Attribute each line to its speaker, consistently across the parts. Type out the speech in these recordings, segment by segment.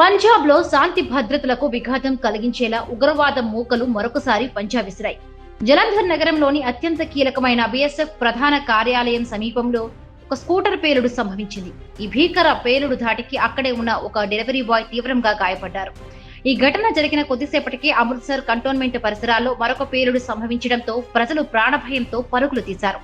Speaker 1: పంజాబ్ లో శాంతి భద్రతలకు విఘాతం కలిగించేలా ఉగ్రవాద మూకలు మరొకసారి పంజా విసిరాయి. జలంధర్ నగరంలోని అత్యంత కీలకమైన బీఎస్ఎఫ్ ప్రధాన కార్యాలయం సమీపంలో ఒక స్కూటర్ పేలుడు సంభవించింది. ఈ భీకర పేలుడు ధాటికి అక్కడే ఉన్న ఒక డెలివరీ బాయ్ తీవ్రంగా గాయపడ్డారు. ఈ ఘటన జరిగిన కొద్దిసేపటికే అమృత్సర్ కంటోన్మెంట్ పరిసరాల్లో మరొక పేలుడు సంభవించడంతో ప్రజలు ప్రాణభయంతో పరుగులు తీశారు.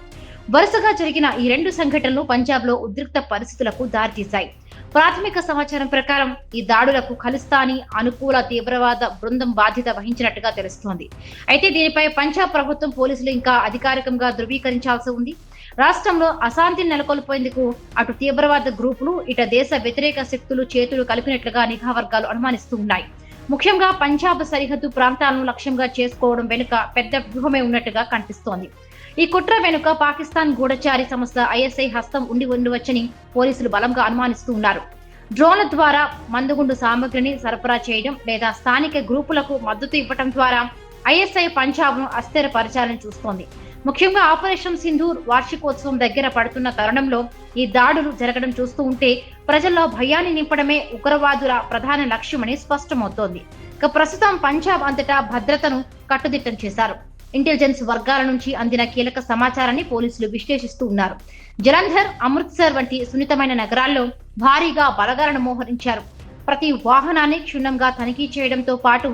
Speaker 1: వరుసగా జరిగిన ఈ రెండు సంఘటనలు పంజాబ్ లో ఉద్రిక్త పరిస్థితులకు దారితీశాయి. ప్రాథమిక సమాచారం ప్రకారం ఈ దాడులకు ఖలిస్తానీ అనుకూల తీవ్రవాద బృందం బాధ్యత వహించినట్టుగా తెలుస్తోంది. అయితే దీనిపై పంజాబ్ ప్రభుత్వం పోలీసులు ఇంకా అధికారికంగా ధృవీకరించాల్సి ఉంది. రాష్ట్రంలో అశాంతిని నెలకొల్పేందుకు అటు తీవ్రవాద గ్రూపులు ఇటు దేశ వ్యతిరేక శక్తులు చేతులు కలిపినట్లుగా నిఘా వర్గాలు అనుమానిస్తూ ఉన్నాయి. ముఖ్యంగా పంజాబ్ సరిహద్దు ప్రాంతాలను లక్ష్యంగా చేసుకోవడం వెనుక పెద్ద వ్యూహమే ఉన్నట్టుగా కనిపిస్తోంది. ఈ కుట్ర వెనుక పాకిస్తాన్ గూఢచారి సంస్థ ఐఎస్ఐ హస్తం ఉండి ఉండవచ్చని పోలీసులు బలంగా అనుమానిస్తూ ఉన్నారు. డ్రోన్ల ద్వారా మందుగుండు సామగ్రిని సరఫరా చేయడం లేదా స్థానిక గ్రూపులకు మద్దతు ఇవ్వడం ద్వారా ఐఎస్ఐ పంజాబ్ ను అస్థిరపరచాలని చూస్తోంది. ముఖ్యంగా ఆపరేషన్ సింధూర్ వార్షికోత్సవం దగ్గర పడుతున్న తరుణంలో ఈ దాడులు జరగడం చూస్తూ ఉంటే ప్రజల్లో భయాన్ని నింపడమే ఉగ్రవాదుల ప్రధాన లక్ష్యమని స్పష్టమవుతోంది. ఇక ప్రస్తుతం పంజాబ్ అంతటా భద్రతను కట్టుదిట్టం చేశారు. ఇంటెలిజెన్స్ వర్గాల నుంచి అందిన కీలక సమాచారాన్ని పోలీసులు విశ్లేషిస్తూ ఉన్నారు. జలంధర్, అమృత్సర్ వంటి సున్నితమైన నగరాల్లో భారీగా బలగాలను మోహరించారు. ప్రతి వాహనాన్ని క్షుణ్ణంగా తనిఖీ చేయడంతో పాటు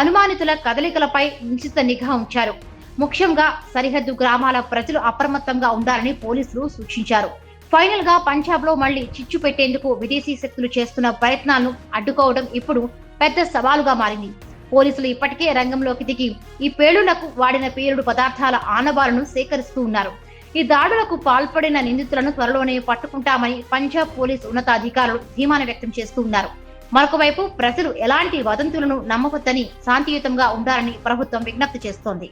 Speaker 1: అనుమానితుల కదలికలపై నిశ్చిత నిఘా ఉంచారు. ముఖ్యంగా సరిహద్దు గ్రామాల ప్రజలు అప్రమత్తంగా ఉండాలని పోలీసులు సూచించారు. ఫైనల్ గా పంజాబ్ లో మళ్లీ చిచ్చు పెట్టేందుకు విదేశీ శక్తులు చేస్తున్న ప్రయత్నాలను అడ్డుకోవడం ఇప్పుడు పెద్ద సవాలుగా మారింది. పోలీసులు ఇప్పటికే రంగంలోకి దిగి ఈ పేలుళ్లకు వాడిన పేలుడు పదార్థాల ఆనవాలను సేకరిస్తూ ఉన్నారు. ఈ దాడులకు పాల్పడిన నిందితులను త్వరలోనే పట్టుకుంటామని పంజాబ్ పోలీసు ఉన్నతాధికారులు ధీమాను వ్యక్తం చేస్తూ ఉన్నారు. మరొక వైపు ప్రజలు ఎలాంటి వదంతులను నమ్మవద్దని శాంతియుతంగా ఉండాలని ప్రభుత్వం విజ్ఞప్తి చేస్తోంది.